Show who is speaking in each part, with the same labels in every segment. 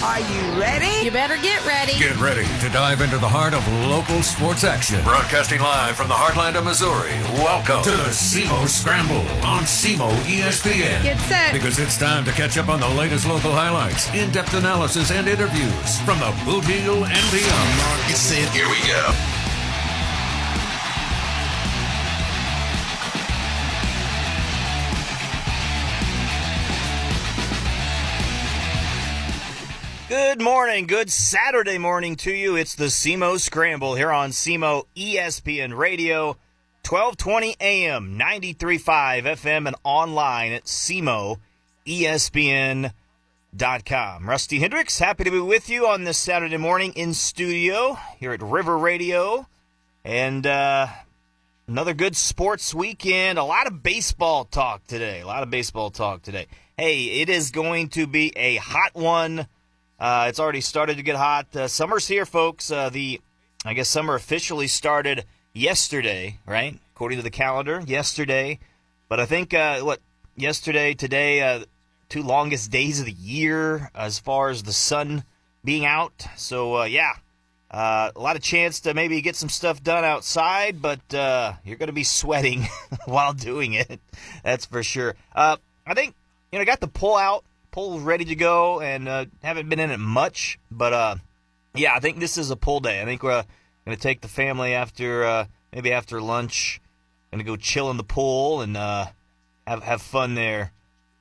Speaker 1: Are you ready?
Speaker 2: You better get ready.
Speaker 3: Get ready to dive into the heart of local sports action. Broadcasting live from the heartland of Missouri. Welcome to the SEMO Scramble on SEMO ESPN.
Speaker 2: Get set.
Speaker 3: Because it's time to catch up on the latest local highlights, in-depth analysis, and interviews from the Boot Heel and beyond.
Speaker 4: Get set.
Speaker 3: Here we go.
Speaker 5: Good morning, good Saturday morning to you. It's the SEMO Scramble here on SEMO ESPN Radio, 1220 AM, 93.5 FM, and online at SEMOESPN.com. Rusty Hendricks, happy to be with you on this Saturday morning in studio here at River Radio. And another good sports weekend. A lot of baseball talk today. Hey, it is going to be a hot one. It's already started to get hot. Summer's here, folks. I guess summer officially started yesterday, right? According to the calendar, yesterday. But I think, yesterday, today, two longest days of the year as far as the sun being out. So, a lot of chance to maybe get some stuff done outside, but you're going to be sweating while doing it. That's for sure. I think, got the pull ready to go, and haven't been in it much, but I think this is a pull day. I think we're going to take the family after lunch, going to go chill in the pool and have fun there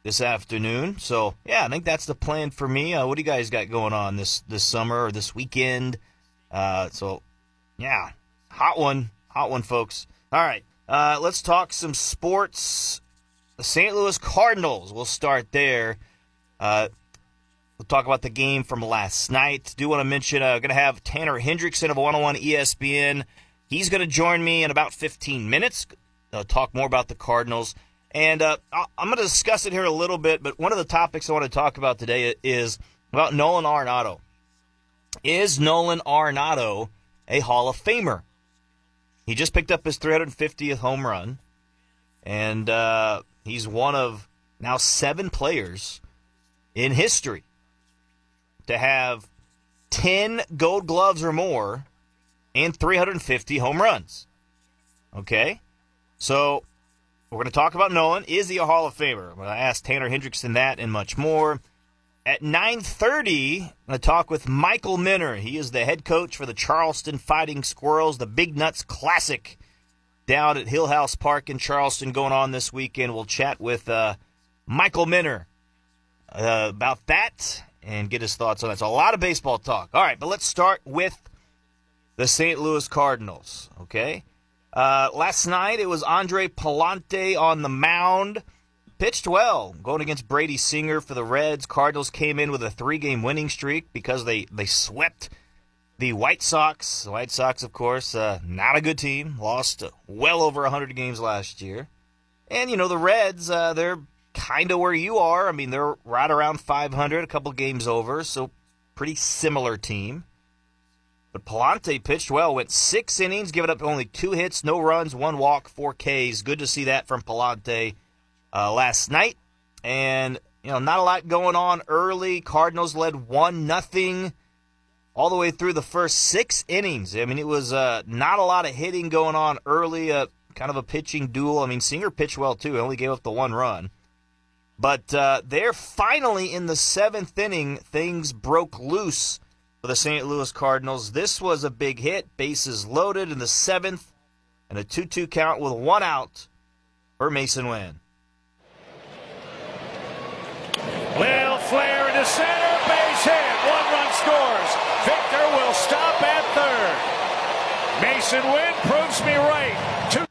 Speaker 5: this afternoon. So I think that's the plan for me. What do you guys got going on this summer or this weekend? Hot one, folks. All right, let's talk some sports. The St. Louis Cardinals, we'll start there. We'll talk about the game from last night. Do want to mention, going to have Tanner Hendrickson of 101 ESPN. He's going to join me in about 15 minutes. Talk more about the Cardinals. And I'm going to discuss it here a little bit, but one of the topics I want to talk about today is about Nolan Arenado. Is Nolan Arenado a Hall of Famer? He just picked up his 350th home run, and he's one of now 7 players in history to have 10 Gold Gloves or more and 350 home runs. Okay? So, we're going to talk about Nolan. Is he a Hall of Famer? I'm going to ask Tanner Hendrickson that and much more. At 9:30, I'm going to talk with Michael Minner. He is the head coach for the Charleston Fighting Squirrels, the Big Nuts Classic down at Hill House Park in Charleston going on this weekend. We'll chat with Michael Minner about that and get his thoughts on that. So a lot of baseball talk. All right, but let's start with the St. Louis Cardinals, okay? Last night it was Andre Pallante on the mound. Pitched well, going against Brady Singer for the Reds. Cardinals came in with a 3-game winning streak because they swept the White Sox. The White Sox, of course, not a good team. Lost well over 100 games last year. And, the Reds, they're kind of where you are. I mean, they're right around 500, a couple games over, so pretty similar team. But Pallante pitched well, went 6 innings, giving up only 2 hits, no runs, 1 walk, 4 Ks. Good to see that from Pallante last night. And, not a lot going on early. Cardinals led 1-0 all the way through the first 6 innings. I mean, it was not a lot of hitting going on early, kind of a pitching duel. I mean, Singer pitched well, too. He only gave up the 1 run. But they're finally in the 7th inning. Things broke loose for the St. Louis Cardinals. This was a big hit. Bases loaded in the 7th. And a 2-2 count with 1 out for Mason Wynn.
Speaker 6: Lil flare into center. Base hit. 1 run scores. Victor will stop at third. Mason Wynn proves me right.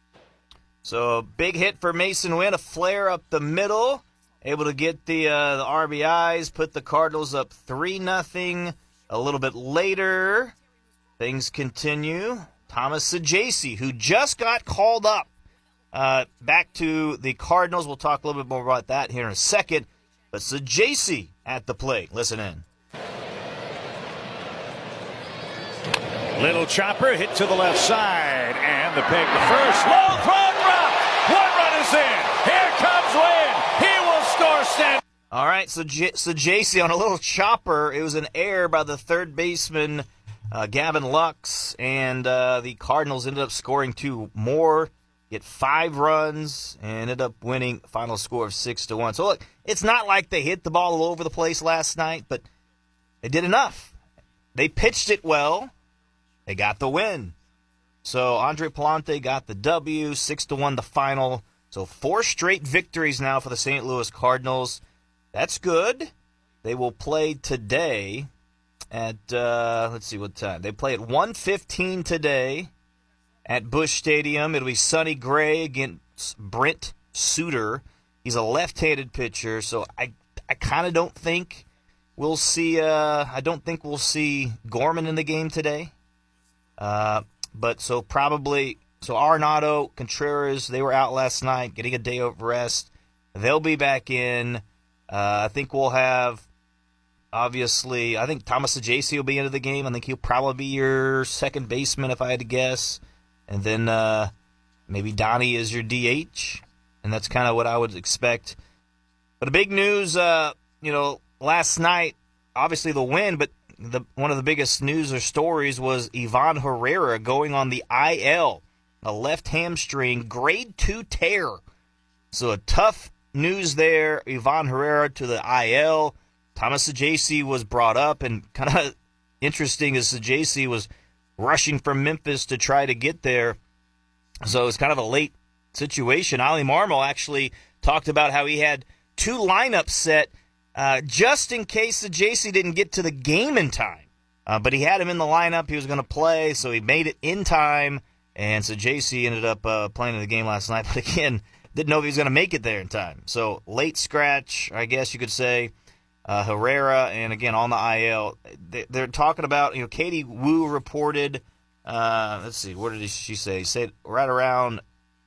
Speaker 5: So a big hit for Mason Wynn. A flare up the middle. Able to get the RBIs, put the Cardinals up 3-0. A little bit later, things continue. Thomas Saggese, who just got called up back to the Cardinals. We'll talk a little bit more about that here in a second. But Saggese at the plate. Listen in.
Speaker 6: Little chopper hit to the left side. And the pick to first. Long throw drop. 1 run is in. Here comes Wynn. He will score.
Speaker 5: All right, so JC on a little chopper. It was an error by the third baseman, Gavin Lux, and the Cardinals ended up scoring 2 more, get 5 runs, and ended up winning. Final score of 6-1. So look, it's not like they hit the ball all over the place last night, but they did enough. They pitched it well. They got the win. So Andre Palante got the W, 6-1 the final. So 4 straight victories now for the St. Louis Cardinals. That's good. They will play today at, let's see what time. They play at 1:15 today at Busch Stadium. It'll be Sonny Gray against Brent Suter. He's a left-handed pitcher, so I kind of don't think we'll see, I don't think we'll see Gorman in the game today. But so probably, so Arenado, Contreras, they were out last night getting a day of rest. They'll be back in. I think we'll have, obviously, I think Thomas Saggese will be into the game. I think he'll probably be your second baseman if I had to guess. And then maybe Donnie is your DH. And that's kind of what I would expect. But the big news, last night, obviously the win, but one of the biggest news or stories was Ivan Herrera going on the IL, a left hamstring, grade 2 tear. So a tough news there. Ivan Herrera to the IL. Thomas Saggese was brought up, and kind of interesting is Saggese was rushing from Memphis to try to get there. So it's kind of a late situation. Ali Marmol actually talked about how he had 2 lineups set just in case Saggese didn't get to the game in time. But he had him in the lineup. He was going to play, so he made it in time. And Saggese ended up playing in the game last night. But again, didn't know if he was going to make it there in time. So late scratch, I guess you could say, Herrera. And again, on the IL. They're talking about, Katie Wu reported, let's see, what did she say? She said right around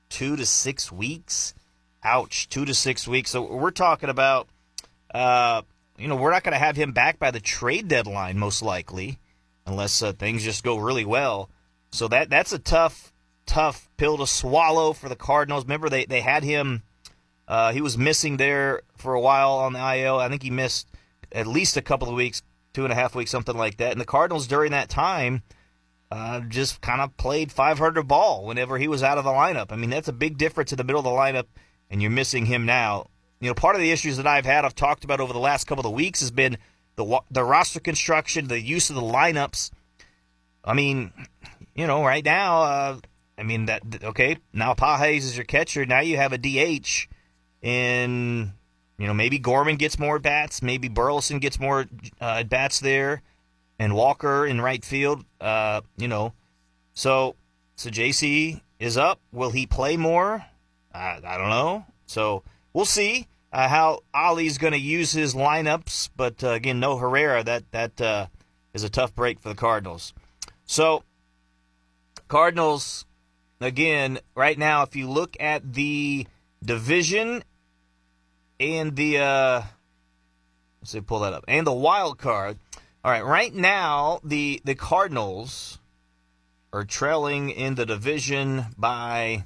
Speaker 5: 2 to 6 weeks. Ouch, 2 to 6 weeks. So we're talking about, we're not going to have him back by the trade deadline, most likely, unless things just go really well. So that's a tough pill to swallow for the Cardinals. Remember, they had him, he was missing there for a while on the IL. I think he missed at least a couple of weeks, 2.5 weeks, something like that. And the Cardinals during that time just kind of played 500 ball whenever he was out of the lineup. I mean, that's a big difference in the middle of the lineup, and you're missing him now. Part of the issues that I've talked about over the last couple of weeks has been the roster construction, the use of the lineups. I mean, right now, now Pages is your catcher. Now you have a DH, and, maybe Gorman gets more at-bats. Maybe Burleson gets more at-bats there, and Walker in right field, So JC is up. Will he play more? I don't know. So we'll see how Ali's going to use his lineups. But, again, no Herrera. That is a tough break for the Cardinals. So Cardinals, again, right now, if you look at the division and the let's see, pull that up, and the wild card. All right, right now the Cardinals are trailing in the division by,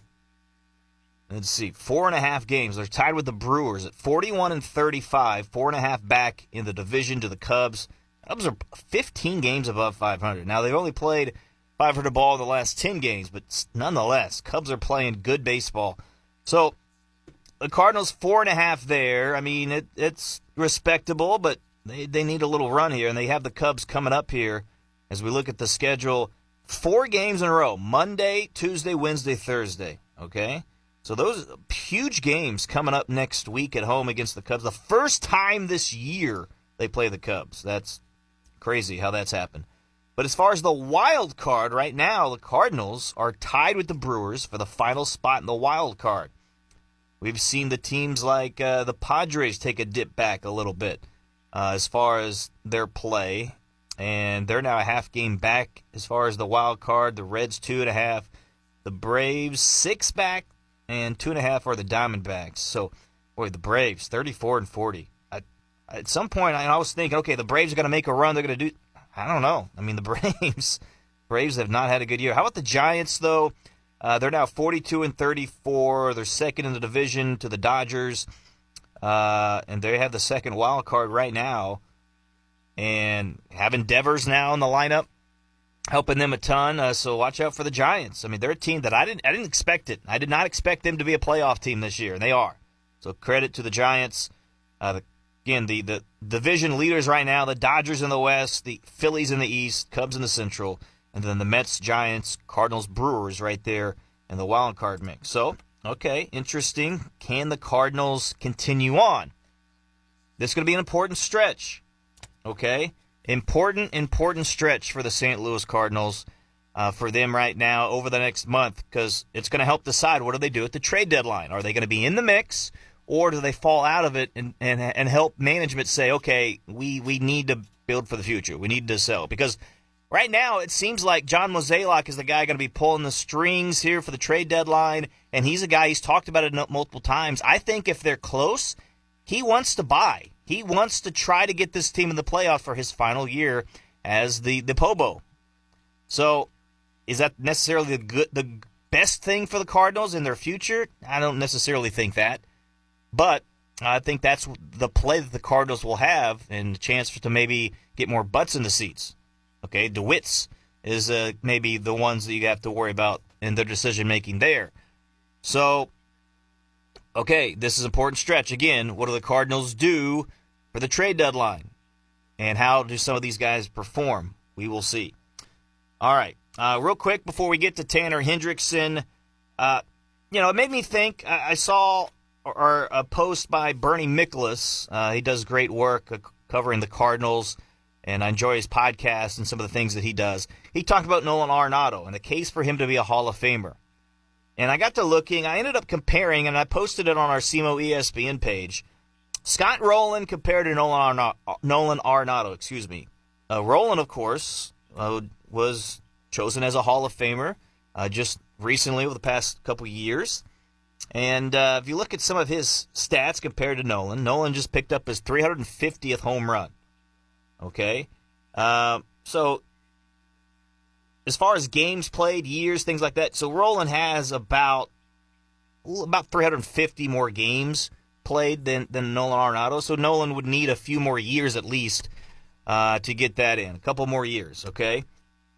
Speaker 5: let's see, 4.5 games. They're tied with the Brewers at 41-35, 4.5 back in the division to the Cubs. Cubs are 15 games above 500. Now, they've only played 500 ball in the last 10 games, but nonetheless, Cubs are playing good baseball. So, the Cardinals 4.5 there. I mean, it's respectable, but they need a little run here, and they have the Cubs coming up here as we look at the schedule. 4 games in a row, Monday, Tuesday, Wednesday, Thursday, okay? So those huge games coming up next week at home against the Cubs. The first time this year they play the Cubs. That's crazy how that's happened. But as far as the wild card, right now the Cardinals are tied with the Brewers for the final spot in the wild card. We've seen the teams like the Padres take a dip back a little bit as far as their play. And they're now a half game back as far as the wild card. The Reds 2.5. The Braves 6 back, and 2.5 are the Diamondbacks. So, boy, the Braves 34-40. At some point, I was thinking, okay, the Braves are going to make a run. They're going to do. I don't know. I mean, the Braves have not had a good year. How about the Giants, though? They're now 42-34. They're second in the division to the Dodgers. and they have the second wild card right now. And having Devers now in the lineup, helping them a ton. So watch out for the Giants. I mean, they're a team that I didn't expect it. I did not expect them to be a playoff team this year, and they are. So credit to the Giants. Again, the division leaders right now, the Dodgers in the West, the Phillies in the East, Cubs in the Central, and then the Mets, Giants, Cardinals, Brewers right there in the wild card mix. So, okay, interesting. Can the Cardinals continue on? This is going to be an important stretch, okay? Important stretch for the St. Louis Cardinals for them right now over the next month, because it's going to help decide what do they do at the trade deadline. Are they going to be in the mix, or do they fall out of it and help management say, okay, we need to build for the future. We need to sell. Because right now it seems like John Mozeliak is the guy going to be pulling the strings here for the trade deadline, and he's a guy, he's talked about it multiple times. I think if they're close, he wants to buy. He wants to try to get this team in the playoffs for his final year as the Pobo. So is that necessarily the best thing for the Cardinals in their future? I don't necessarily think that. But I think that's the play that the Cardinals will have, and a chance to maybe get more butts in the seats. Okay, DeWitt's is maybe the ones that you have to worry about in their decision-making there. So, okay, this is an important stretch. Again, what do the Cardinals do for the trade deadline? And how do some of these guys perform? We will see. All right, real quick before we get to Tanner Hendrickson, it made me think. I saw a post by Bernie Miklasz. He does great work covering the Cardinals, and I enjoy his podcast and some of the things that he does. He talked about Nolan Arenado and the case for him to be a Hall of Famer. And I got to looking. I ended up comparing, and I posted it on our SEMO ESPN page, Scott Rowland compared to Nolan Arenado. Rowland, of course, was chosen as a Hall of Famer just recently over the past couple years. And if you look at some of his stats compared to Nolan just picked up his 350th home run. Okay? So as far as games played, years, things like that, so Rowland has about 350 more games played than Nolan Arenado. So Nolan would need a few more years at least to get that in. A couple more years, okay?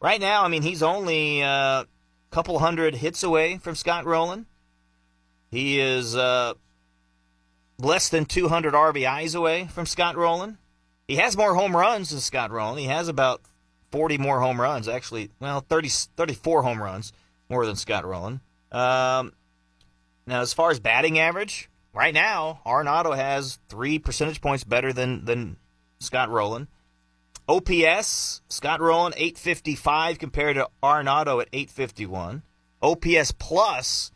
Speaker 5: Right now, I mean, he's only a couple hundred hits away from Scott Rowland. He is less than 200 RBIs away from Scott Rowland. He has more home runs than Scott Rowland. He has about 40 more home runs, actually. Well, 34 home runs more than Scott Rowland. Now, as far as batting average, right now, Arenado has 3 percentage points better than Scott Rowland. OPS, Scott Rowland 855 compared to Arenado at 851. OPS plus,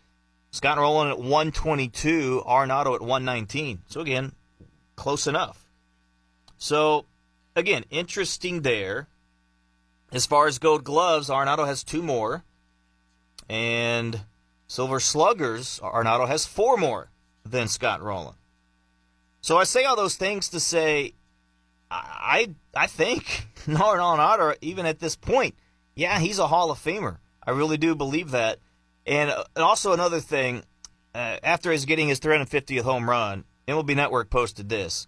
Speaker 5: Scott Rowland at 122, Arenado at 119. So, again, close enough. So, again, interesting there. As far as Gold Gloves, Arenado has 2 more. And Silver Sluggers, Arenado has 4 more than Scott Rowland. So I say all those things to say, I think Nolan Arenado, even at this point, yeah, he's a Hall of Famer. I really do believe that. And also another thing, after his getting his 350th home run, MLB Network posted this.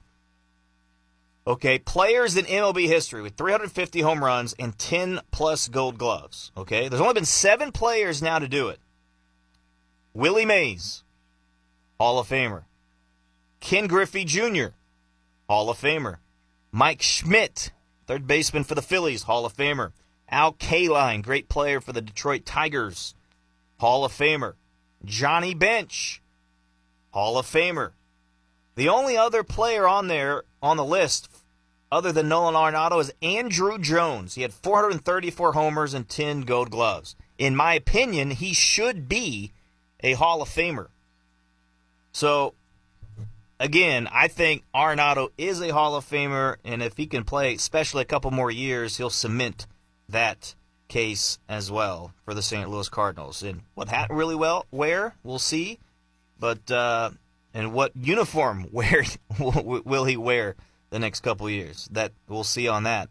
Speaker 5: Okay, players in MLB history with 350 home runs and 10-plus Gold Gloves. Okay, there's only been 7 players now to do it. Willie Mays, Hall of Famer. Ken Griffey Jr., Hall of Famer. Mike Schmidt, third baseman for the Phillies, Hall of Famer. Al Kaline, great player for the Detroit Tigers, Hall of Famer. Johnny Bench, Hall of Famer. The only other player on there on the list other than Nolan Arenado is Andruw Jones. He had 434 homers and 10 Gold Gloves. In my opinion, he should be a Hall of Famer. So, again, I think Arenado is a Hall of Famer, and if he can play, especially a couple more years, he'll cement that case as well for the St. Louis Cardinals. And what hat really wear, we'll see. But and what uniform will he wear the next couple years? That we'll see on that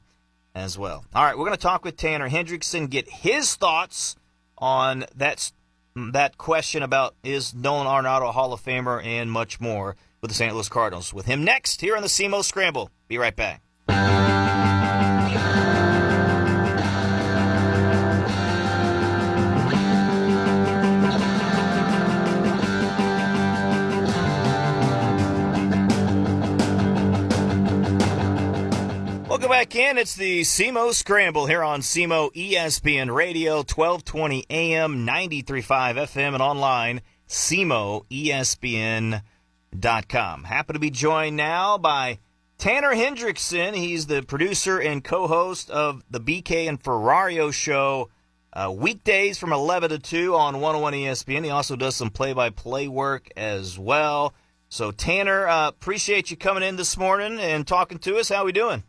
Speaker 5: as well. All right, we're going to talk with Tanner Hendrickson, get his thoughts on that question about is Nolan Arenado a Hall of Famer and much more with the St. Louis Cardinals. With him next here on the SEMO Scramble. Be right back. Welcome back in. It's the SEMO Scramble here on SEMO ESPN Radio, 1220 AM, 93.5 FM, and online, SEMOESPN.com. Happy to be joined now by Tanner Hendrickson. He's the producer and co-host of the BK and Ferrario show, weekdays from 11 to 2 on 101 ESPN. He also does some play-by-play work as well. So, Tanner, appreciate you coming in this morning and talking to us. How are we doing?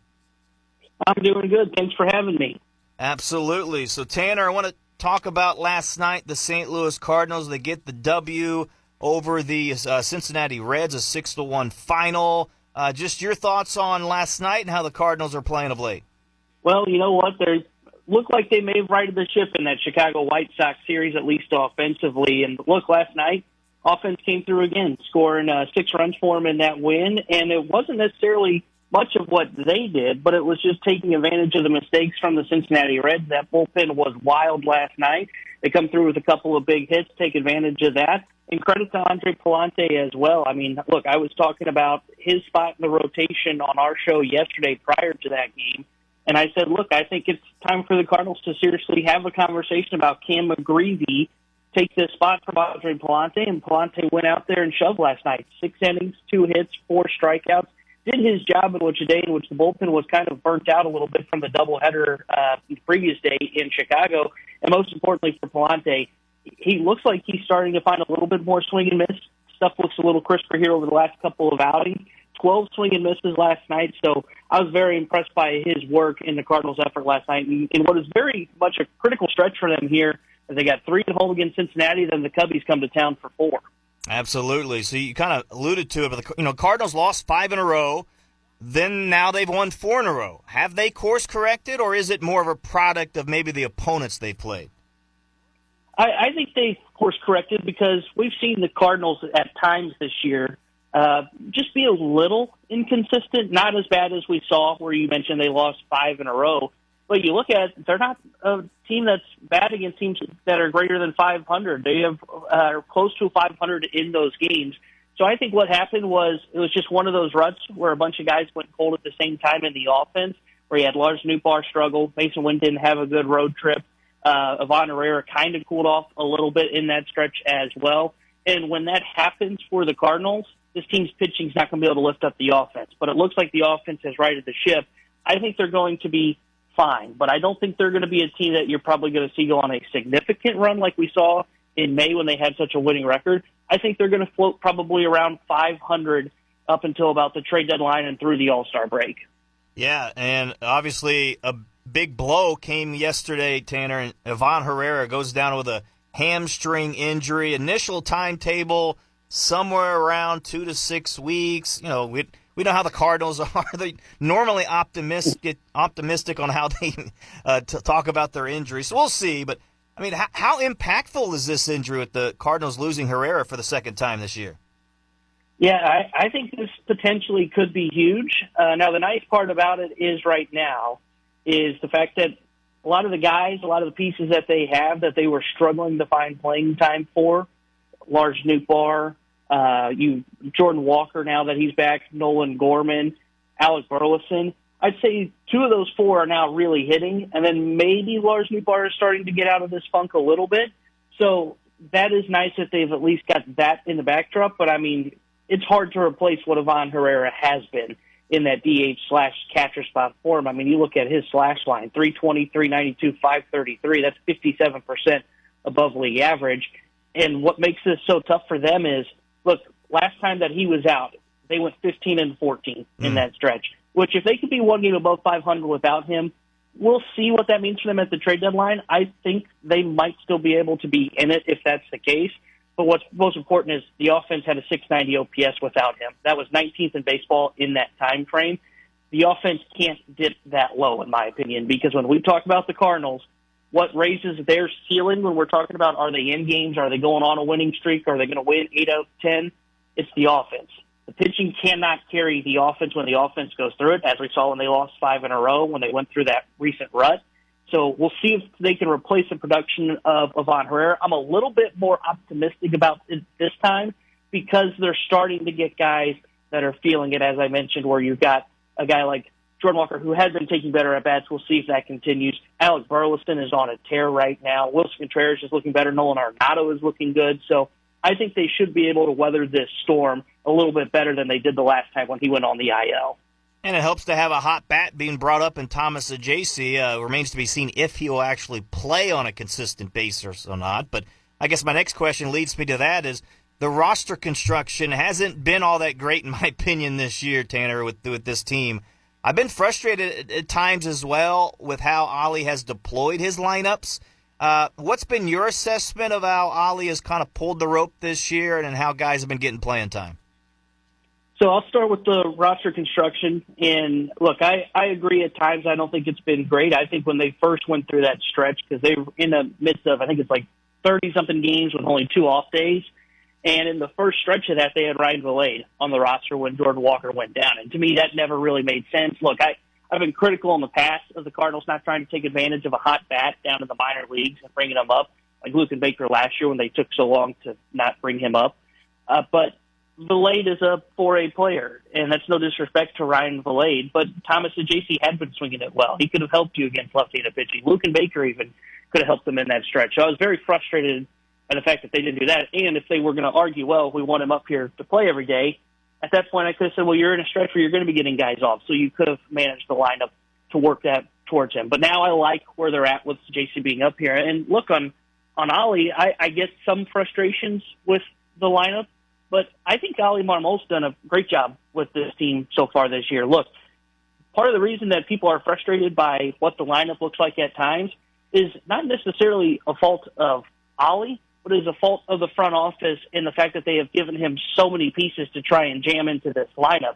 Speaker 1: I'm doing good. Thanks for having me.
Speaker 5: Absolutely. So, Tanner, I want to talk about last night, the St. Louis Cardinals. They get the W over the Cincinnati Reds, a 6-1 final. Just your thoughts on last night and how the Cardinals are playing of late.
Speaker 1: Well, you know what? They look like they may have righted the ship in that Chicago White Sox series, at least offensively. And look, last night, offense came through again, scoring 6 runs for them in that win. And it wasn't necessarily much of what they did, but it was just taking advantage of the mistakes from the Cincinnati Reds. That bullpen was wild last night. They come through with a couple of big hits, take advantage of that. And credit to Andre Palante as well. I mean, look, I was talking about his spot in the rotation on our show yesterday prior to that game, and I said, look, I think it's time for the Cardinals to seriously have a conversation about Cam McGreevy take this spot from Andre Palante, and Palante went out there and shoved last night. 6 innings, 2 hits, 4 strikeouts. Did his job in which a day in which the bullpen was kind of burnt out a little bit from the doubleheader the previous day in Chicago. And most importantly for Palante, he looks like he's starting to find a little bit more swing and miss. Stuff looks a little crisper here over the last couple of outings. 12 swing and misses last night, so I was very impressed by his work in the Cardinals' effort last night in what is very much a critical stretch for them here, as they got 3 at home against Cincinnati, then the Cubbies come to town for 4.
Speaker 5: Absolutely. So you kind of alluded to it, but the Cardinals lost 5 in a row. Then now they've won 4 in a row. Have they course corrected, or is it more of a product of maybe the opponents they played?
Speaker 1: I think they course corrected because we've seen the Cardinals at times this year just be a little inconsistent. Not as bad as we saw where you mentioned they lost 5 in a row. But you look at it, they're not a team that's bad against teams that are greater than 500. They have close to 500 in those games. So I think what happened was it was just one of those ruts where a bunch of guys went cold at the same time in the offense, where you had Lars Nootbaar struggle. Mason Wynn didn't have a good road trip. Ivan Herrera kind of cooled off a little bit in that stretch as well. And when that happens for the Cardinals, this team's pitching is not going to be able to lift up the offense. But it looks like the offense has righted the ship. I think they're going to be fine, but I don't think they're going to be a team that you're probably going to see go on a significant run like we saw in May when they had such a winning record. I think they're going to float probably around 500 up until about the trade deadline and through the All-Star break.
Speaker 5: Yeah, and obviously a big blow came yesterday, Tanner, and Ivan Herrera goes down with a hamstring injury. Initial timetable somewhere around 2 to 6 weeks. You know, we know how the Cardinals are. They're normally optimistic on how they talk about their injuries. So we'll see. But, I mean, how impactful is this injury with the Cardinals losing Herrera for the second time this year?
Speaker 1: Yeah, I think this potentially could be huge. Now, the nice part about it is right now is the fact that a lot of the guys, a lot of the pieces that they have that they were struggling to find playing time for, Lars Nootbaar, Jordan Walker now that he's back, Nolan Gorman, Alec Burleson. I'd say 2 of those 4 are now really hitting, and then maybe Lars Nootbaar is starting to get out of this funk a little bit. So that is nice that they've at least got that in the backdrop, but I mean, it's hard to replace what Ivan Herrera has been in that DH/catcher spot for him. I mean, you look at his slash line, 320, 392, 533. That's 57% above league average. And what makes this so tough for them is, look, last time that he was out, they went 15-14 in that stretch, which if they could be 1 game above 500 without him, we'll see what that means for them at the trade deadline. I think they might still be able to be in it if that's the case. But what's most important is the offense had a 690 OPS without him. That was 19th in baseball in that time frame. The offense can't dip that low, in my opinion, because when we talk about the Cardinals, what raises their ceiling when we're talking about are they in games, are they going on a winning streak, are they going to win 8 out of 10? It's the offense. The pitching cannot carry the offense when the offense goes through it, as we saw when they lost 5 in a row when they went through that recent rut. So we'll see if they can replace the production of Ivan Herrera. I'm a little bit more optimistic about it this time because they're starting to get guys that are feeling it, as I mentioned, where you've got a guy like Jordan Walker, who has been taking better at-bats. We'll see if that continues. Alec Burleson is on a tear right now. Wilson Contreras is looking better. Nolan Arenado is looking good. So I think they should be able to weather this storm a little bit better than they did the last time when he went on the IL.
Speaker 5: And it helps to have a hot bat being brought up in Thomas Ajayce. Remains to be seen if he will actually play on a consistent basis or not. But I guess my next question leads me to that is the roster construction hasn't been all that great, in my opinion, this year, Tanner, with this team. I've been frustrated at times as well with how Ollie has deployed his lineups. What's been your assessment of how Ollie has kind of pulled the rope this year and how guys have been getting playing time?
Speaker 1: So I'll start with the roster construction. And, look, I agree at times. I don't think it's been great. I think when they first went through that stretch, because they were in the midst of, I think it's like 30-something games with only 2 off days. And in the first stretch of that, they had Ryan Vilade on the roster when Jordan Walker went down. And to me, that never really made sense. Look, I've been critical in the past of the Cardinals not trying to take advantage of a hot bat down to the minor leagues and bringing him up, like Luke and Baker last year when they took so long to not bring him up. But Vilade is a 4A player, and that's no disrespect to Ryan Vilade, but Thomas Ajayce had been swinging it well. He could have helped you against left-handed pitching. Luke and Baker even could have helped them in that stretch. So I was very frustrated by the fact that they didn't do that. And if they were going to argue, well, we want him up here to play every day, at that point I could have said, well, you're in a stretch where you're going to be getting guys off, so you could have managed the lineup to work that towards him. But now I like where they're at with JC being up here. And look, on Ollie, I get some frustrations with the lineup, but I think Ollie Marmol's done a great job with this team so far this year. Look, part of the reason that people are frustrated by what the lineup looks like at times is not necessarily a fault of Ollie, but is a fault of the front office in the fact that they have given him so many pieces to try and jam into this lineup.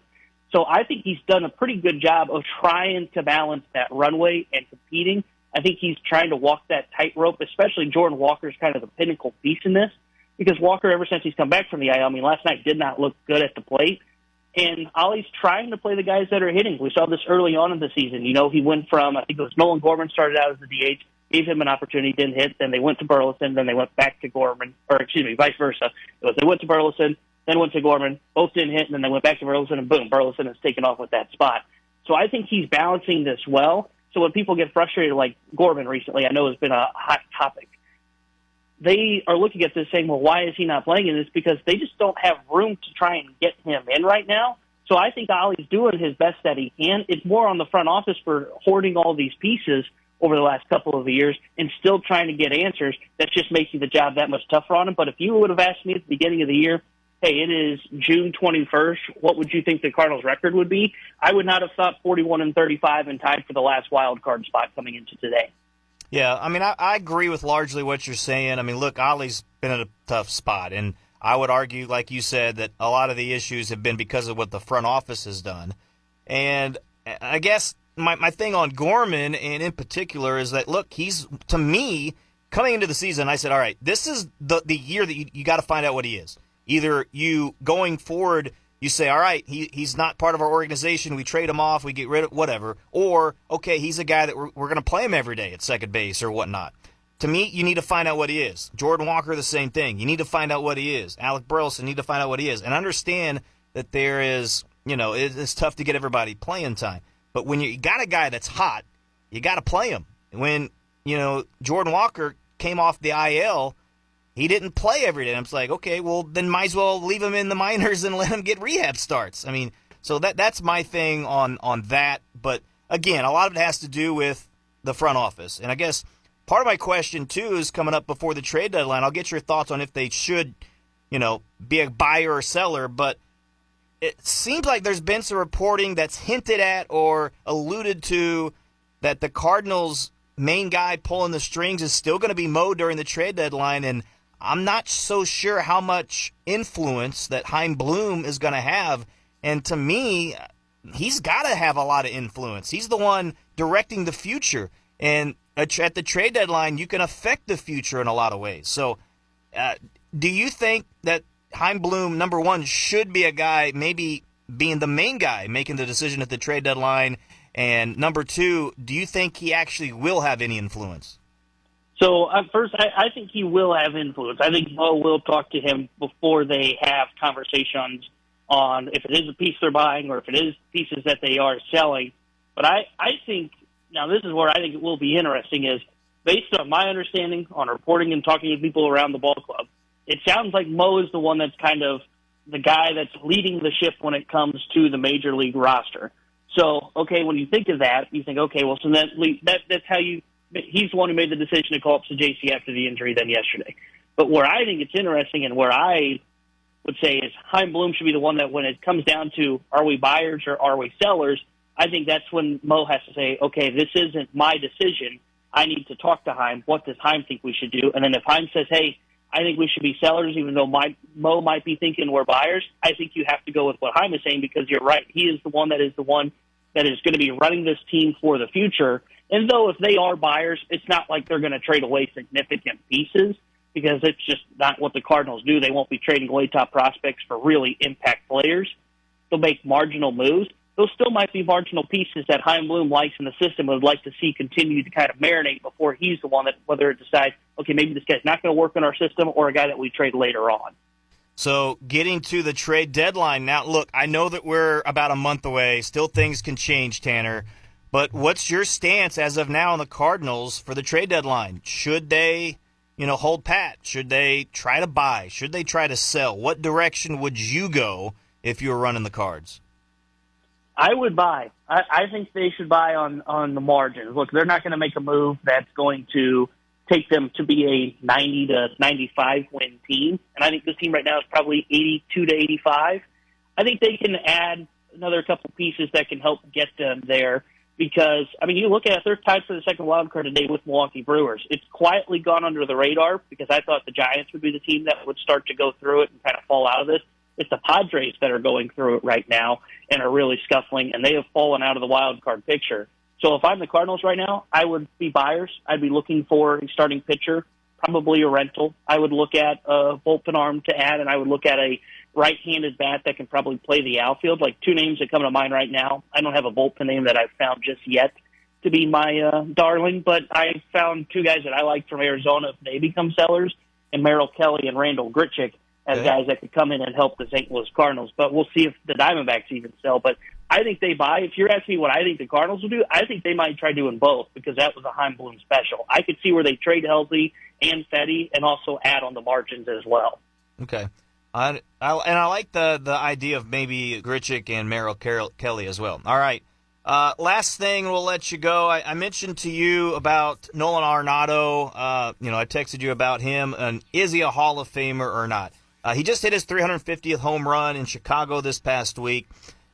Speaker 1: So I think he's done a pretty good job of trying to balance that runway and competing. I think he's trying to walk that tightrope, especially Jordan Walker's kind of the pinnacle piece in this, because Walker, ever since he's come back from the IL, I mean, last night did not look good at the plate. And Ollie's trying to play the guys that are hitting. We saw this early on in the season. You know, he went from, I think it was Nolan Gorman started out as the DH, gave him an opportunity, didn't hit, then they went to Burleson, then they went back to Gorman, or excuse me, vice versa. It was they went to Burleson, then went to Gorman, both didn't hit, and then they went back to Burleson, and boom, Burleson has taken off with that spot. So I think he's balancing this well. So when people get frustrated, like Gorman recently, I know has been a hot topic, they are looking at this saying, well, why is he not playing in this? Because they just don't have room to try and get him in right now. So I think Ollie's doing his best that he can. It's more on the front office for hoarding all these pieces over the last couple of years and still trying to get answers. That's just making the job that much tougher on him. But if you would have asked me at the beginning of the year, hey, it is June 21st, what would you think the Cardinals' record would be? I would not have thought 41-35 and tied for the last wild card spot coming into today.
Speaker 5: Yeah, I mean, I agree with largely what you're saying. I mean, look, Ollie's been in a tough spot, and I would argue, like you said, that a lot of the issues have been because of what the front office has done. And I guess my thing on Gorman, and in particular, is that, look, he's, to me, coming into the season, I said, all right, this is the year that you got to find out what he is. Either you, going forward, you say, all right, he's not part of our organization, we trade him off, we get rid of whatever, or, okay, he's a guy that we're going to play him every day at second base or whatnot. To me, you need to find out what he is. Jordan Walker, the same thing. You need to find out what he is. Alec Burleson, need to find out what he is. And understand that there is, you know, it's tough to get everybody playing time. But when you got a guy that's hot, you got to play him. When, you know, Jordan Walker came off the IL, he didn't play every day. I'm just like, okay, well, then might as well leave him in the minors and let him get rehab starts. I mean, so that's my thing on that. But, again, a lot of it has to do with the front office. And I guess part of my question, too, is coming up before the trade deadline. I'll get your thoughts on if they should, you know, be a buyer or seller. But it seems like there's been some reporting that's hinted at or alluded to that the Cardinals' main guy pulling the strings is still going to be Mo during the trade deadline. And I'm not so sure how much influence that Chaim Bloom is going to have. And to me, he's got to have a lot of influence. He's the one directing the future. And at the trade deadline, you can affect the future in a lot of ways. So do you think that Chaim Bloom, number one, should be a guy maybe being the main guy making the decision at the trade deadline? And number two, do you think he actually will have any influence?
Speaker 1: So first, I think he will have influence. I think Mo will talk to him before they have conversations on if it is a piece they're buying or if it is pieces that they are selling. But I think, now this is where I think it will be interesting, is based on my understanding on reporting and talking to people around the ball club, it sounds like Mo is the one that's kind of the guy that's leading the ship when it comes to the major league roster. So, okay, when you think of that, you think, okay, well, so that's how he's the one who made the decision to call up to JC after the injury then yesterday. But where I think it's interesting and where I would say is Chaim Bloom should be the one that when it comes down to are we buyers or are we sellers, I think that's when Mo has to say, okay, this isn't my decision. I need to talk to Chaim. What does Chaim think we should do? And then if Chaim says, hey, I think we should be sellers, even though Mo might be thinking we're buyers, I think you have to go with what Chaim is saying because you're right. He is the one that is going to be running this team for the future. And though if they are buyers, it's not like they're going to trade away significant pieces because it's just not what the Cardinals do. They won't be trading away top prospects for really impact players. They'll make marginal moves. Those still might be marginal pieces that Chaim Bloom likes in the system and would like to see continue to kind of marinate before he's the one that whether it decides, okay, maybe this guy's not going to work in our system or a guy that we trade later on.
Speaker 5: So getting to the trade deadline now, look, I know that we're about a month away. Still things can change, Tanner. But what's your stance as of now on the Cardinals for the trade deadline? Should they, hold pat? Should they try to buy? Should they try to sell? What direction would you go if you were running the Cards?
Speaker 1: I would buy. I think they should buy on the margins. Look, they're not going to make a move that's going to take them to be a 90 to 95 win team. And I think this team right now is probably 82 to 85. I think they can add another couple pieces that can help get them there because, you look at it, they're tied for the second wild card today with Milwaukee Brewers. It's quietly gone under the radar because I thought the Giants would be the team that would start to go through it and kind of fall out of this. It's the Padres that are going through it right now and are really scuffling, and they have fallen out of the wild card picture. So if I'm the Cardinals right now, I would be buyers. I'd be looking for a starting pitcher, probably a rental. I would look at a bullpen arm to add, and I would look at a right-handed bat that can probably play the outfield. Like two names that come to mind right now. I don't have a bullpen name that I've found just yet to be my darling, but I found two guys that I like from Arizona if they become sellers, and Merrill Kelly and Randall Grichuk as guys that could come in and help the St. Louis Cardinals. But we'll see if the Diamondbacks even sell. But I think they buy. If you're asking me what I think the Cardinals will do, I think they might try doing both because that was a Chaim Bloom special. I could see where they trade Helsley and Fetty and also add on the margins as well.
Speaker 5: Okay. I like the idea of maybe Grichuk and Merrill Kelly as well. All right. Last thing, we'll let you go. I mentioned to you about Nolan Arenado. I texted you about him. And is he a Hall of Famer or not? He just hit his 350th home run in Chicago this past week.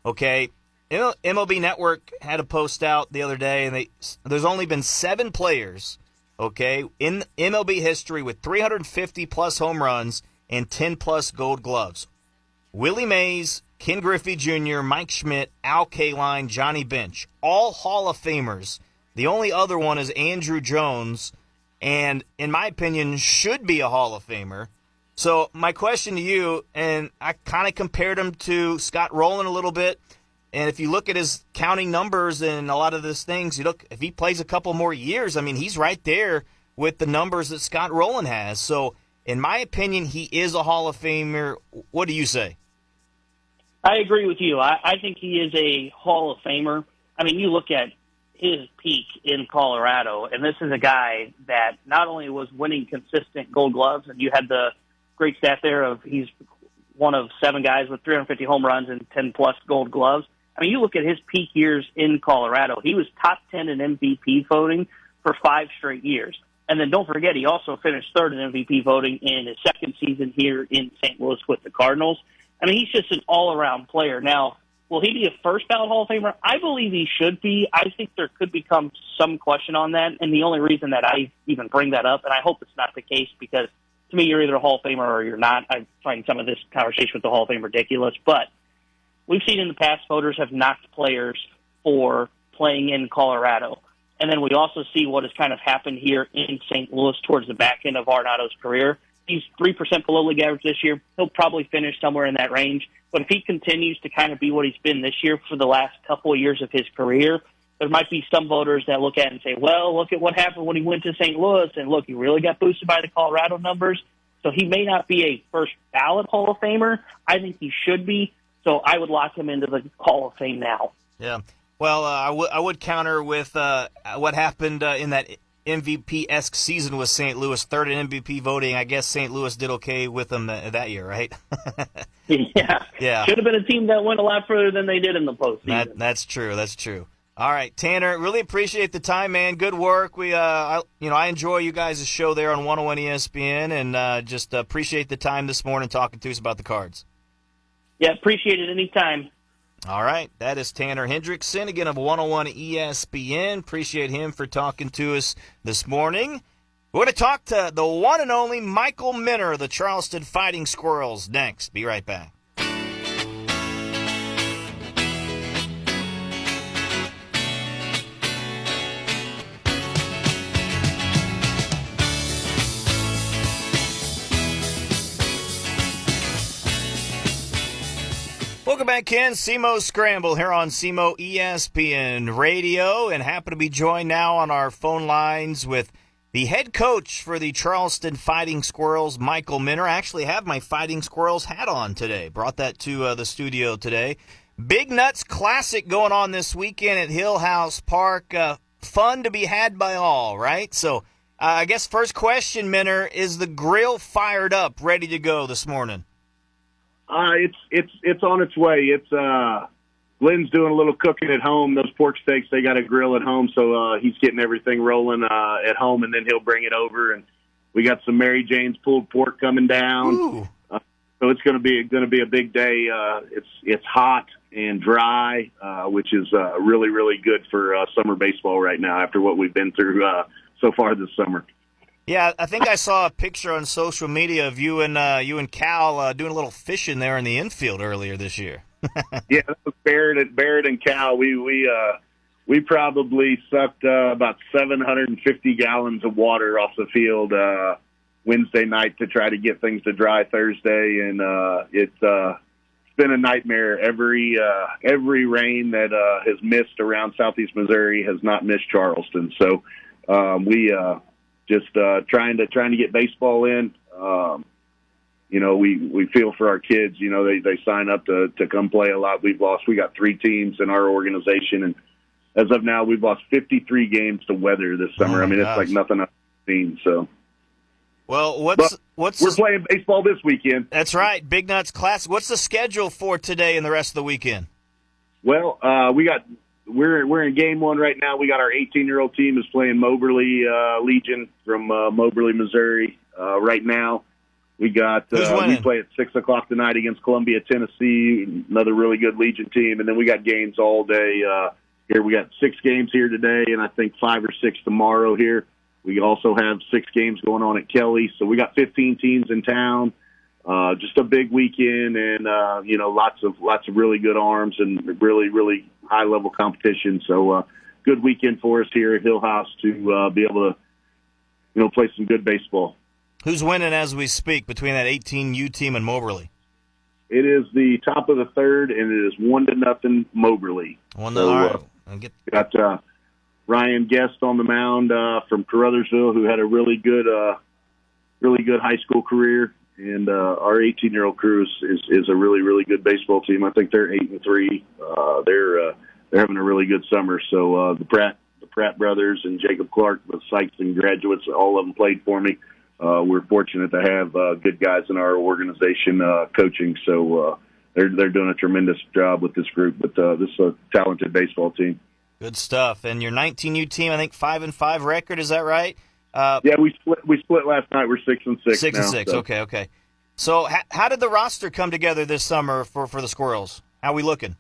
Speaker 5: Okay. MLB Network had a post out the other day, and there's only been 7 players, okay, in MLB history with 350-plus home runs and 10-plus gold gloves. Willie Mays, Ken Griffey Jr., Mike Schmidt, Al Kaline, Johnny Bench, all Hall of Famers. The only other one is Andrew Jones, and in my opinion, should be a Hall of Famer. So my question to you, and I kind of compared him to Scott Rowland a little bit, and if you look at his counting numbers and a lot of those things, if he plays a couple more years, he's right there with the numbers that Scott Rowland has. So in my opinion, he is a Hall of Famer. What do you say?
Speaker 1: I agree with you. I think he is a Hall of Famer. You look at his peak in Colorado, and this is a guy that not only was winning consistent gold gloves, and you had the great stat there of he's one of 7 guys with 350 home runs and 10-plus gold gloves. You look at his peak years in Colorado, he was top 10 in MVP voting for 5 straight years. And then don't forget, he also finished 3rd in MVP voting in his second season here in St. Louis with the Cardinals. He's just an all-around player. Now, will he be a first-ballot Hall of Famer? I believe he should be. I think there could become some question on that, and the only reason that I even bring that up, and I hope it's not the case because to me you're either a Hall of Famer or you're not. I find some of this conversation with the Hall of Fame ridiculous, but we've seen in the past voters have knocked players for playing in Colorado. And then we also see what has kind of happened here in St. Louis towards the back end of Arenado's career. he's 3% below league average this year. He'll probably finish somewhere in that range. But if he continues to kind of be what he's been this year for the last couple of years of his career, there might be some voters that look at it and say, well, look at what happened when he went to St. Louis, and look, he really got boosted by the Colorado numbers. So he may not be a first ballot Hall of Famer. I think he should be. So I would lock him into the Hall of Fame now.
Speaker 5: Yeah. Well, I would counter with what happened in that MVP-esque season with St. Louis, third in MVP voting. I guess St. Louis did okay with them that year, right?
Speaker 1: Yeah. Should have been a team that went a lot further than they did in the postseason.
Speaker 5: That's true. That's true. All right, Tanner, really appreciate the time, man. Good work. I enjoy you guys' show there on 101 ESPN, and just appreciate the time this morning talking to us about the Cards.
Speaker 1: Yeah, appreciate it anytime.
Speaker 5: All right, that is Tanner Hendrickson, again, of 101 ESPN. Appreciate him for talking to us this morning. We're going to talk to the one and only Michael Minner of the Charleston Fighting Squirrels next. Be right back. Welcome back, Ken. SEMO Scramble here on SEMO ESPN Radio, and happy to be joined now on our phone lines with the head coach for the Charleston Fighting Squirrels, Michael Minner. I actually have my Fighting Squirrels hat on today. Brought that to the studio today. Big Nuts Classic going on this weekend at Hillhouse Park. Fun to be had by all, right? So I guess first question, Minner, is the grill fired up, ready to go this morning?
Speaker 2: It's on its way. Glenn's doing a little cooking at home. Those pork steaks, they got a grill at home, so he's getting everything rolling at home, and then he'll bring it over. And we got some Mary Jane's pulled pork coming down. So it's going to be a big day. It's hot and dry, which is really, really good for summer baseball right now after what we've been through so far this summer.
Speaker 5: Yeah, I think I saw a picture on social media of you and Cal doing a little fishing there in the infield earlier this year.
Speaker 2: Yeah, that was Barrett and Cal. We probably sucked about 750 gallons of water off the field Wednesday night to try to get things to dry Thursday, and it's been a nightmare. Every rain that has missed around Southeast Missouri has not missed Charleston. So we just trying to get baseball in. We feel for our kids. They sign up to come play a lot. We got 3 teams in our organization, and as of now, we've lost 53 games to weather this summer. It's like nothing I've seen. So,
Speaker 5: well, we're
Speaker 2: playing baseball this weekend.
Speaker 5: That's right, Big Nuts Classic. What's the schedule for today and the rest of the weekend?
Speaker 2: Well, we're in game 1 right now. We got our 18-year-old team is playing Moberly Legion from Moberly, Missouri. Right now, we got we play at 6:00 tonight against Columbia, Tennessee. Another really good Legion team, and then we got games all day here. We got 6 games here today, and I think 5 or 6 tomorrow here. We also have 6 games going on at Kelly, so we got 15 teams in town. Just a big weekend, and lots of really good arms and really, really high level competition. So good weekend for us here at Hillhouse to be able to play some good baseball.
Speaker 5: Who's winning as we speak between that 18U team and Moberly?
Speaker 2: It is the top of the 3rd, and it is 1-0 Moberly. Got Ryan Guest on the mound from Caruthersville, who had a really good high school career. And our 18-year-old crew is a really, really good baseball team. I think they're 8-3. They're having a really good summer. So the Pratt brothers and Jacob Clark, the Sykeston graduates, all of them played for me. We're fortunate to have good guys in our organization coaching. So they're doing a tremendous job with this group. But this is a talented baseball team.
Speaker 5: Good stuff. And your 19U team, I think 5-5 record. Is that right?
Speaker 2: Yeah, we split last night. We're 6-6.
Speaker 5: 6-6.
Speaker 2: So.
Speaker 5: Okay. So how did the roster come together this summer for the Squirrels? How are we looking?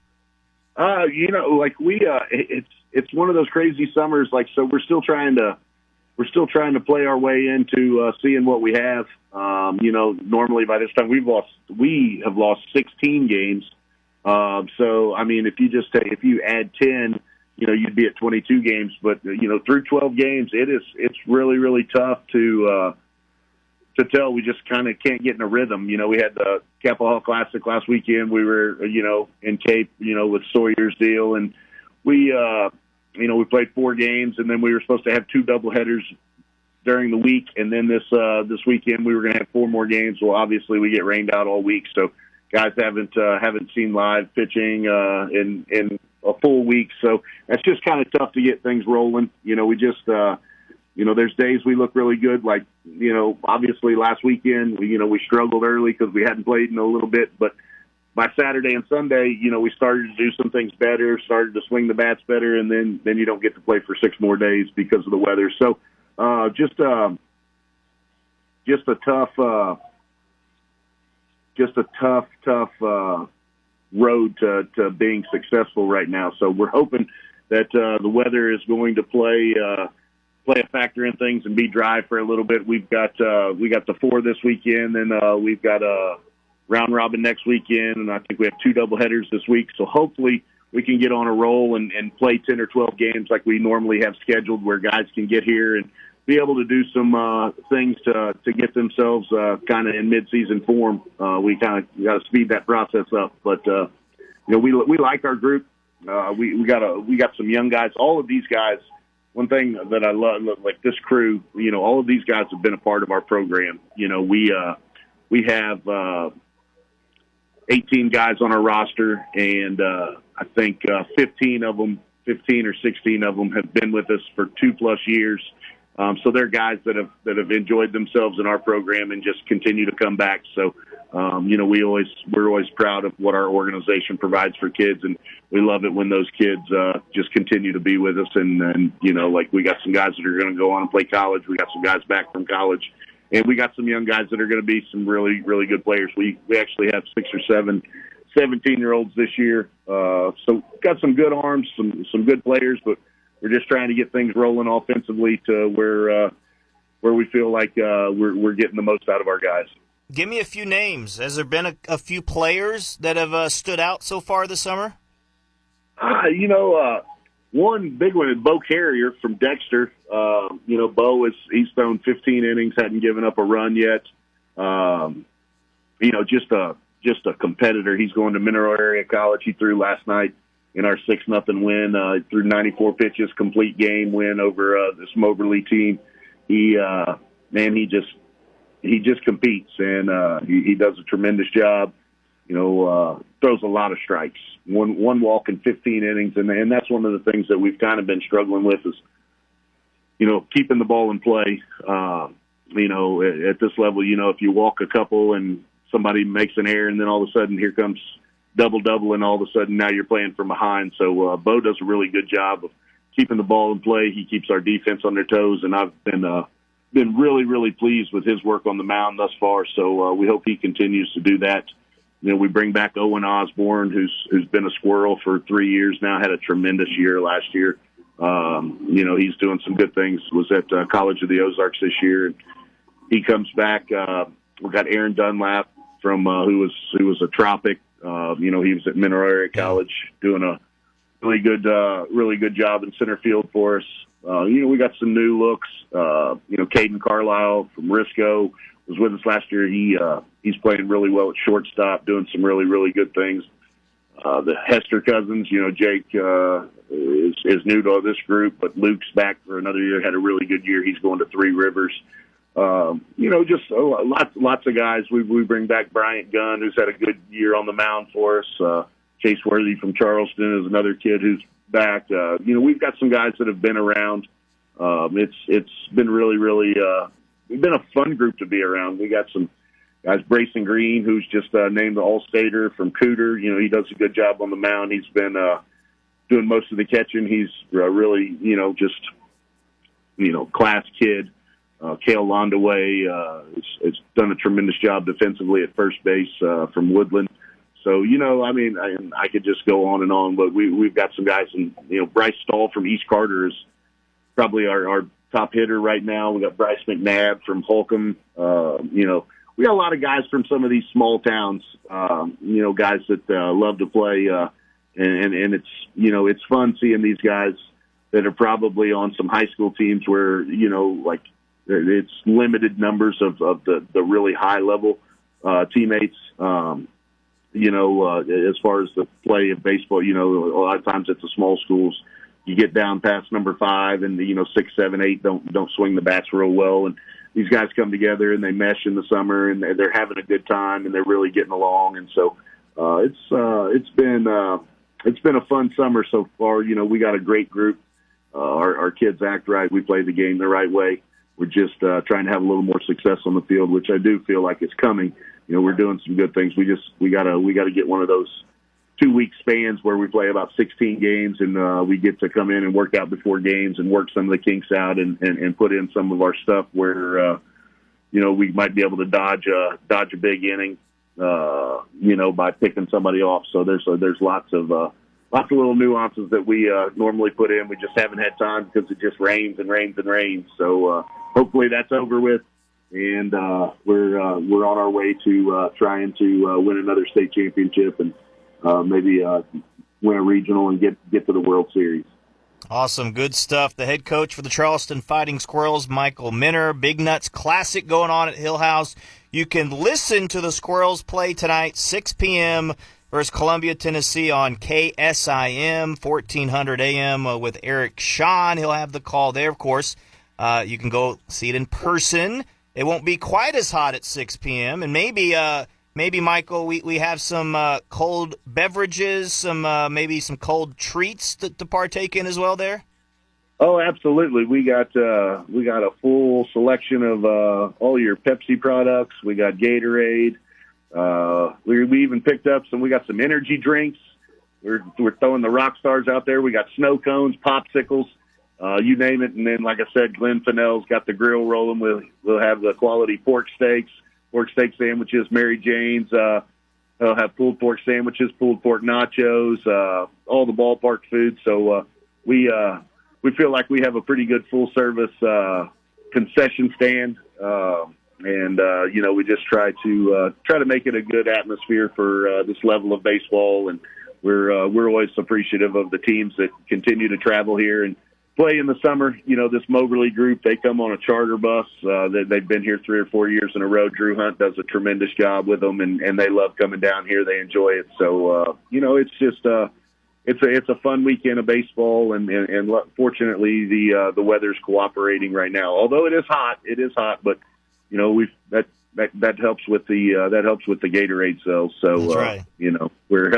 Speaker 2: It's one of those crazy summers. So we're still trying to play our way into seeing what we have. Normally by this time we have lost 16 games. So if you add 10. You'd be at 22 games, but through 12 games, it's really, really tough to to tell. We just kind of can't get in a rhythm. We had the Capitol Hall Classic last weekend. We were, in Cape, with Sawyer's deal, and we, we played 4 games, and then we were supposed to have 2 doubleheaders during the week, and then this weekend we were going to have 4 more games. Well, obviously we get rained out all week, so guys haven't seen live pitching in a full week, so that's just kind of tough to get things rolling. We just there's days we look really good, like obviously last weekend we struggled early because we hadn't played in a little bit, but by Saturday and Sunday, we started to do some things better, started to swing the bats better, and then you don't get to play for 6 more days because of the weather. So just a tough road to being successful right now. So we're hoping that the weather is going to play a factor in things and be dry for a little bit. We got the 4 this weekend, and we've got a round robin next weekend, and I think we have 2 doubleheaders this week. So hopefully we can get on a roll and play 10 or 12 games like we normally have scheduled, where guys can get here and be able to do some things to get themselves kind of in mid-season form. We kind of got to speed that process up, but we like our group. We got some young guys. All of these guys. One thing that I love, like this crew, all of these guys have been a part of our program. We have 18 guys on our roster, and I think 15 or 16 of them have been with us for 2+ years. So they're guys that have enjoyed themselves in our program and just continue to come back. So, we're always proud of what our organization provides for kids, and we love it when those kids just continue to be with us. And like we got some guys that are going to go on and play college. We got some guys back from college, and we got some young guys that are going to be some really, really good players. We actually have 6 or 7 17-year-olds this year. So got some good arms, some good players, but we're just trying to get things rolling offensively to where we feel like we're getting the most out of our guys.
Speaker 5: Give me a few names. Has there been a few players that have stood out so far this summer?
Speaker 2: One big one is Bo Carrier from Dexter. Bo he's thrown 15 innings, hadn't given up a run yet. Just a competitor. He's going to Mineral Area College. He threw last night in our 6-0 win. Threw 94 pitches, complete game win over this Moberly team. He just competes, and he does a tremendous job. Throws a lot of strikes. One walk in 15 innings, and that's one of the things that we've kind of been struggling with is, keeping the ball in play. At this level, if you walk a couple and somebody makes an error, and then all of a sudden here comes double, and all of a sudden now you're playing from behind. So Bo does a really good job of keeping the ball in play. He keeps our defense on their toes, and I've been really, really pleased with his work on the mound thus far. So we hope he continues to do that. We bring back Owen Osborne, who's been a Squirrel for 3 years now, had a tremendous year last year. He's doing some good things, was at College of the Ozarks this year. And he comes back. We've got Aaron Dunlap from who was a Tropic. He was at Mineral Area College doing a really good job in center field for us. We got some new looks. Caden Carlisle from Risco was with us last year. He's playing really well at shortstop, doing some really, really good things. The Hester cousins, Jake is new to this group, but Luke's back for another year, had a really good year. He's going to Three Rivers. Just lots of guys. We bring back Bryant Gunn, who's had a good year on the mound for us. Chase Worthy from Charleston is another kid who's back. We've got some guys that have been around. It's been really, really been a fun group to be around. We got some guys, Brayson Green, who's just named the All-Stater from Cooter. He does a good job on the mound. He's been doing most of the catching. He's really, class kid. Cale Londaway has done a tremendous job defensively at first base from Woodland. So, I could just go on and on, but we've got some guys, and, Bryce Stahl from East Carter is probably our top hitter right now. We got Bryce McNabb from Holcomb. We got a lot of guys from some of these small towns, guys that love to play. And it's fun seeing these guys that are probably on some high school teams where, it's limited numbers of the really high level teammates. As far as the play of baseball, a lot of times at the small schools, you get down past number 5 and 6, 7, 8 don't swing the bats real well. And these guys come together and they mesh in the summer and they're having a good time and they're really getting along. And so it's been a fun summer so far. We got a great group. Our kids act right. We play the game the right way. We're just trying to have a little more success on the field, which I do feel like it's coming. We're doing some good things. We gotta get one of those 2-week spans where we play about 16 games and we get to come in and work out before games and work some of the kinks out and put in some of our stuff where we might be able to dodge a big inning by picking somebody off. So there's lots of little nuances that we normally put in. We just haven't had time because it just rains and rains and rains. So hopefully that's over with, and we're on our way to trying to win another state championship and maybe win a regional and get to the World Series.
Speaker 5: Awesome. Good stuff. The head coach for the Charleston Fighting Squirrels, Michael Minner. Big Nuts Classic going on at Hill House. You can listen to the Squirrels play tonight, 6 p.m. versus Columbia, Tennessee on KSIM, 1400 AM with Eric Shawn. He'll have the call there, of course. You can go see it in person. It won't be quite as hot at 6 p.m. And maybe Michael, we have some cold beverages, maybe some cold treats to partake in as well there.
Speaker 2: Oh, absolutely. We got a full selection of all your Pepsi products. We got Gatorade. We even picked up we got some energy drinks. We're throwing the rock stars out there. We got snow cones, popsicles, you name it. And then, like I said, Glenn Fennell's got the grill rolling. We'll have the quality pork steak sandwiches, Mary Jane's. They'll have pulled pork sandwiches, pulled pork nachos, all the ballpark food. So we feel like we have a pretty good full service concession stand. We just try to make it a good atmosphere for this level of baseball, and we're always appreciative of the teams that continue to travel here and play in the summer. This Moberly group, they come on a charter bus. They've been here 3 or 4 years in a row. Drew Hunt does a tremendous job with them, and they love coming down here. They enjoy it. So it's just it's a fun weekend of baseball, and fortunately the weather's cooperating right now. Although it is hot, but that helps with the Gatorade sales. So
Speaker 5: that's right.
Speaker 2: We're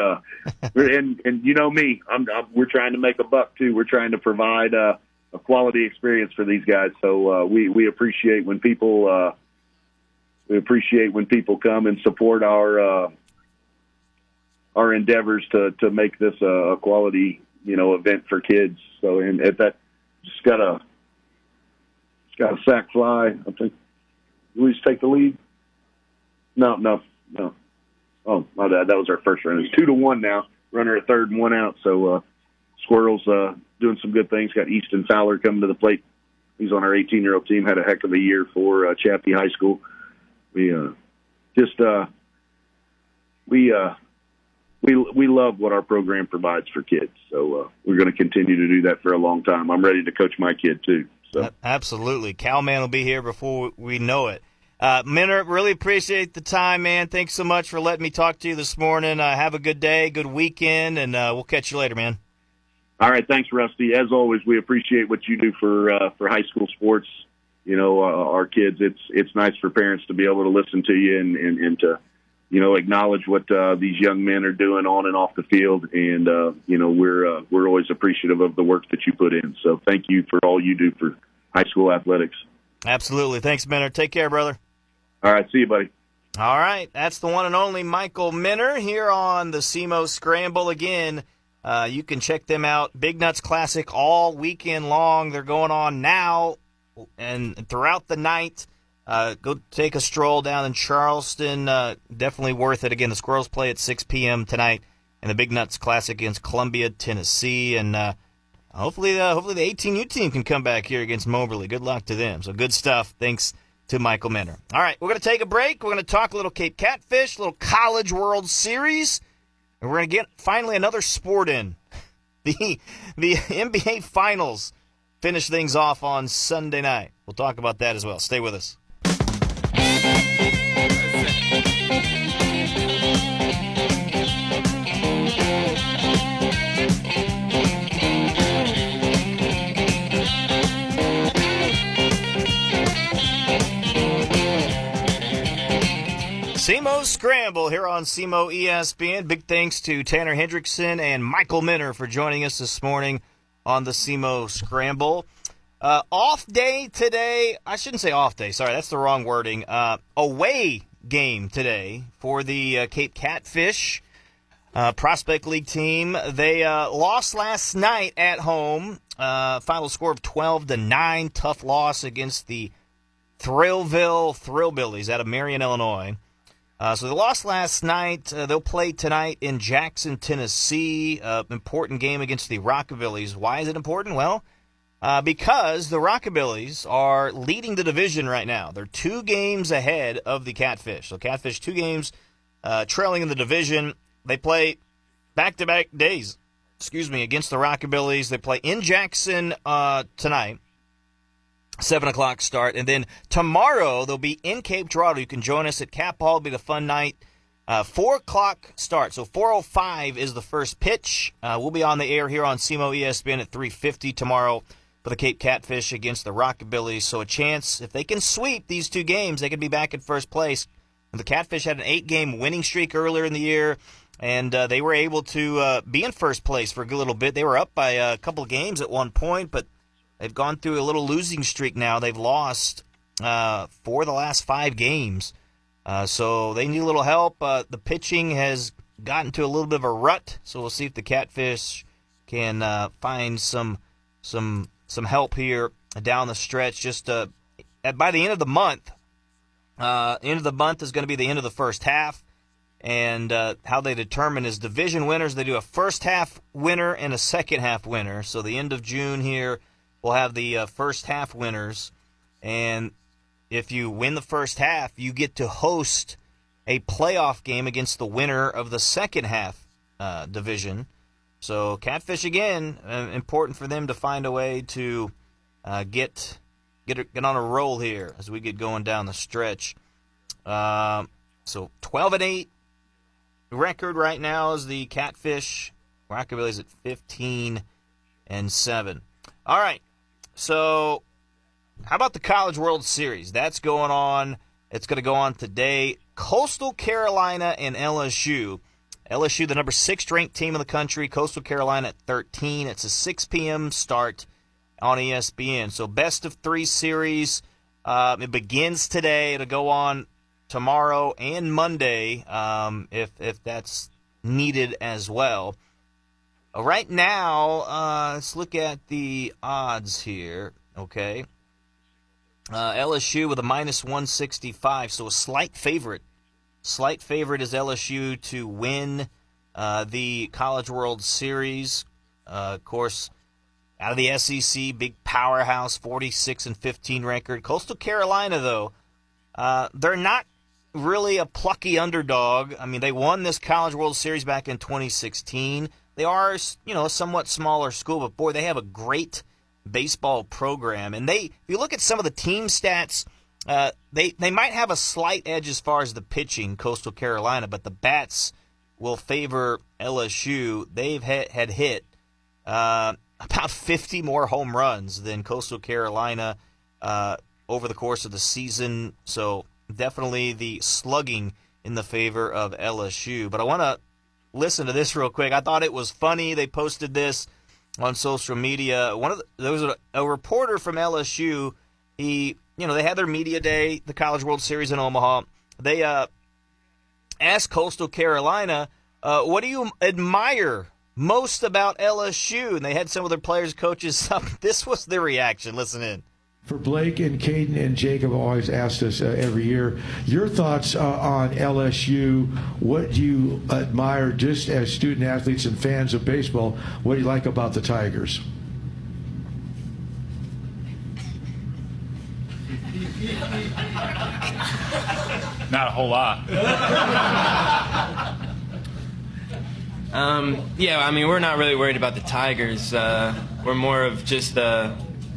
Speaker 2: me, we're trying to make a buck too. We're trying to provide a quality experience for these guys. So we appreciate when people come and support our endeavors to make this a quality event for kids. So and at that just got a sac fly. I think. We just take the lead? No. Oh, my bad. That was our first run. It's 2-1 now. Runner at third and 1 out. So Squirrels doing some good things. Got Easton Fowler coming to the plate. He's on our 18-year-old team. Had a heck of a year for Chaffee High School. We love what our program provides for kids. So we're going to continue to do that for a long time. I'm ready to coach my kid too. So.
Speaker 5: Absolutely. Cowman will be here before we know it. Minner, really appreciate the time, man. Thanks so much for letting me talk to you this morning. Have a good day, good weekend, and we'll catch you later, man.
Speaker 2: All right. Thanks, Rusty. As always, we appreciate what you do for high school sports. Our kids, it's nice for parents to be able to listen to you and to, acknowledge what these young men are doing on and off the field. And, we're always appreciative of the work that you put in. So thank you for all you do for high school athletics. Absolutely.
Speaker 5: Thanks, Minner. Take care, brother.
Speaker 2: All right. See you, buddy.
Speaker 5: All right. That's the one and only Michael Minner here on the SEMO Scramble again. You can check them out. Big Nuts Classic all weekend long. They're going on now and throughout the night. Go take a stroll down in Charleston. Definitely worth it. Again, the Squirrels play at 6 p.m. tonight, and the Big Nuts Classic against Columbia, Tennessee. And hopefully the 18U team can come back here against Moberly. Good luck to them. So good stuff. Thanks to Michael Minner. All right, we're going to take a break. We're going to talk a little Cape Catfish, a little College World Series, and we're going to get finally another sport in. The NBA Finals finish things off on Sunday night. We'll talk about that as well. Stay with us. SEMO Scramble here on SEMO ESPN. Big thanks to Tanner Hendrickson and Michael Minner for joining us this morning on the SEMO Scramble. Off day today. I shouldn't say off day. Sorry, that's the wrong wording. Away game today for the Cape Catfish Prospect League team. They lost last night at home. Final score of 12-9. Tough loss against the Thrillville Thrillbillies out of Marion, Illinois. So they lost last night. They'll play tonight in Jackson, Tennessee. Important game against the Rockabillies. Why is it important? Well, because the Rockabillies are leading the division right now. They're 2 games ahead of the Catfish. So Catfish 2 games trailing in the division. They play back-to-back days, against the Rockabillies. They play in Jackson tonight. 7 o'clock start. And then tomorrow they'll be in Cape Girardeau. You can join us at Cap Hall. It'll be the fun night. 4 o'clock start. So 4:05 is the first pitch. We'll be on the air here on SEMO ESPN at 3:50 tomorrow for the Cape Catfish against the Rockabillies. So a chance, if they can sweep these 2 games, they could be back in first place. The Catfish had an 8-game winning streak earlier in the year, and they were able to be in first place for a good little bit. They were up by a couple of games at one point, but they've gone through a little losing streak now. They've lost 4 of the last 5 games. So they need a little help. The pitching has gotten to a little bit of a rut, so we'll see if the Catfish can find some help here down the stretch. Just by the end of the month, is going to be the end of the first half. And how they determine is division winners. They do a first half winner and a second half winner. So the end of June here, we'll have the first half winners, and if you win the first half, you get to host a playoff game against the winner of the second half division. So Catfish, again, important for them to find a way to get on a roll here as we get going down the stretch. So 12-8 record right now is the Catfish. Rockabilly's at 15-7. All right. So, how about the College World Series? That's going on. It's going to go on today. Coastal Carolina and LSU. LSU, the number 6 ranked team in the country. Coastal Carolina at 13. It's a 6 p.m. start on ESPN. So, best of 3 series. It begins today. It'll go on tomorrow and Monday if that's needed as well. Right now, let's look at the odds here, okay? LSU with a -165, so a slight favorite. Slight favorite is LSU to win the College World Series. Of course, out of the SEC, big powerhouse, 46-15 record. Coastal Carolina, though, they're not really a plucky underdog. I mean, they won this College World Series back in 2016. They are, a somewhat smaller school, but boy, they have a great baseball program. And if you look at some of the team stats, they might have a slight edge as far as the pitching, Coastal Carolina, but the bats will favor LSU. They've had hit about 50 more home runs than Coastal Carolina over the course of the season. So definitely the slugging in the favor of LSU. But I want to listen to this real quick. I thought it was funny. They posted this on social media. There was a reporter from LSU. They had their media day, the College World Series in Omaha. They asked Coastal Carolina, what do you admire most about LSU? And they had some of their players, coaches. This was their reaction. Listen in.
Speaker 4: For Blake and Caden and Jacob always asked us every year, your thoughts on LSU. What do you admire just as student athletes and fans of baseball? What do you like about the Tigers?
Speaker 7: Not a whole lot.
Speaker 8: We're not really worried about the Tigers. We're more of just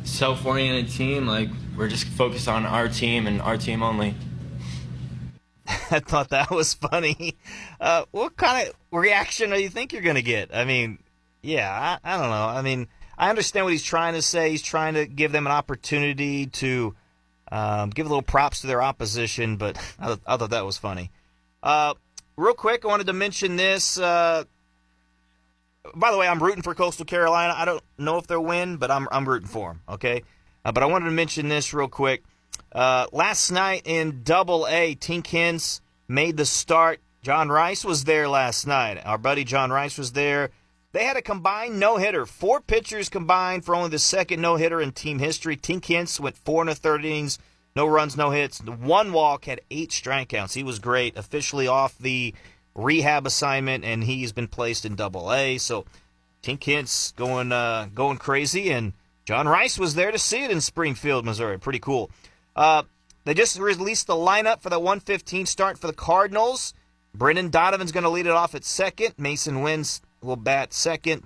Speaker 8: self-oriented team. Like, we're just focused on our team and our team only.
Speaker 5: I thought that was funny. What kind of reaction do you think you're going to get? I mean, yeah, I don't know. I mean, I understand what he's trying to say. He's trying to give them an opportunity to give a little props to their opposition, but I thought that was funny. Real quick, I wanted to mention this. By the way, I'm rooting for Coastal Carolina. I don't know if they'll win, but I'm rooting for them, okay? But I wanted to mention this real quick. Last night in Double-A, Tinkins made the start. John Rice was there last night. Our buddy John Rice was there. They had a combined no-hitter. 4 pitchers combined for only the second no-hitter in team history. Tinkins went 4 1/3 innings, no runs, no hits. 1 walk, had 8 strikeouts. He was great. Officially off the rehab assignment, and he's been placed in Double-A. So Tinkins going crazy, and John Rice was there to see it in Springfield, Missouri. Pretty cool. They just released the lineup for the 1:15 start for the Cardinals. Brendan Donovan's going to lead it off at second. Mason Wins will bat second.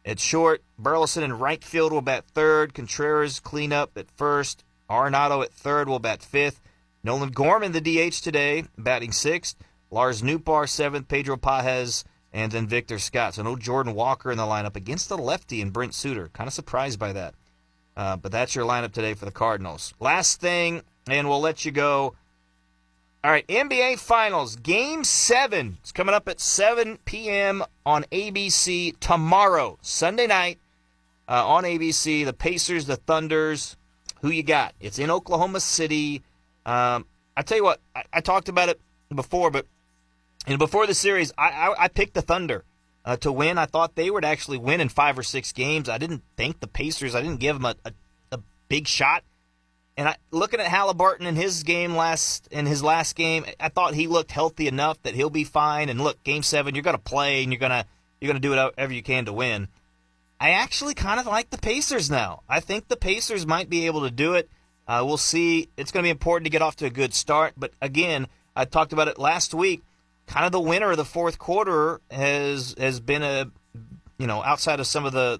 Speaker 5: At short, Burleson in right field will bat third. Contreras cleanup at first. Arenado at third will bat fifth. Nolan Gorman, the DH today, batting sixth. Lars Nootbaar seventh. Pedro Pajes, and then Victor Scott. So no Jordan Walker in the lineup against the lefty and Brent Suter. Kind of surprised by that. But that's your lineup today for the Cardinals. Last thing, and we'll let you go. All right, NBA Finals, Game 7. It's coming up at 7 p.m. on ABC tomorrow, Sunday night on ABC. The Pacers, the Thunders. Who you got? It's in Oklahoma City. I tell you what, I talked about it before, but before the series, I picked the Thunder to win. I thought they would actually win in 5 or 6 games. I didn't think the Pacers, I didn't give them a big shot. And looking at Halliburton in his last game, I thought he looked healthy enough that he'll be fine. And look, Game 7, you're going to play and you're going to do whatever you can to win. I actually kind of like the Pacers now. I think the Pacers might be able to do it. We'll see. It's going to be important to get off to a good start. But again, I talked about it last week. Kind of the winner of the fourth quarter has been outside of some of the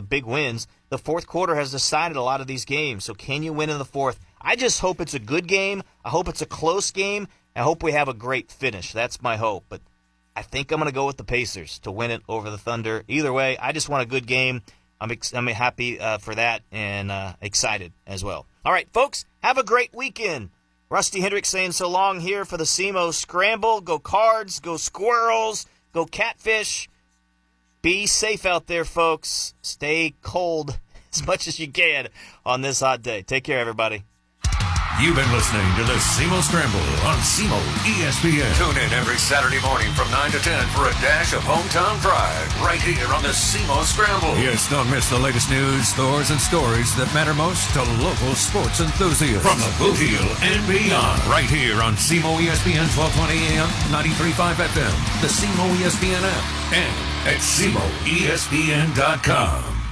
Speaker 5: big wins, the fourth quarter has decided a lot of these games. So can you win in the fourth? I just hope it's a good game. I hope it's a close game. I hope we have a great finish. That's my hope. But I think I'm going to go with the Pacers to win it over the Thunder. Either way, I just want a good game. I'm happy for that and excited as well. All right, folks, have a great weekend. Rusty Hendricks saying so long here for the SEMO Scramble. Go Cards, go Squirrels, go Catfish. Be safe out there, folks. Stay cold as much as you can on this hot day. Take care, everybody.
Speaker 3: You've been listening to the SEMO Scramble on SEMO ESPN. Tune in every Saturday morning from 9 to 10 for a dash of hometown pride right here on the SEMO Scramble. Yes, don't miss the latest news, scores, and stories that matter most to local sports enthusiasts. From the Boot Heel and beyond. Right here on SEMO ESPN 1220 AM, 93.5 FM, the SEMO ESPN app, and at SEMOESPN.com.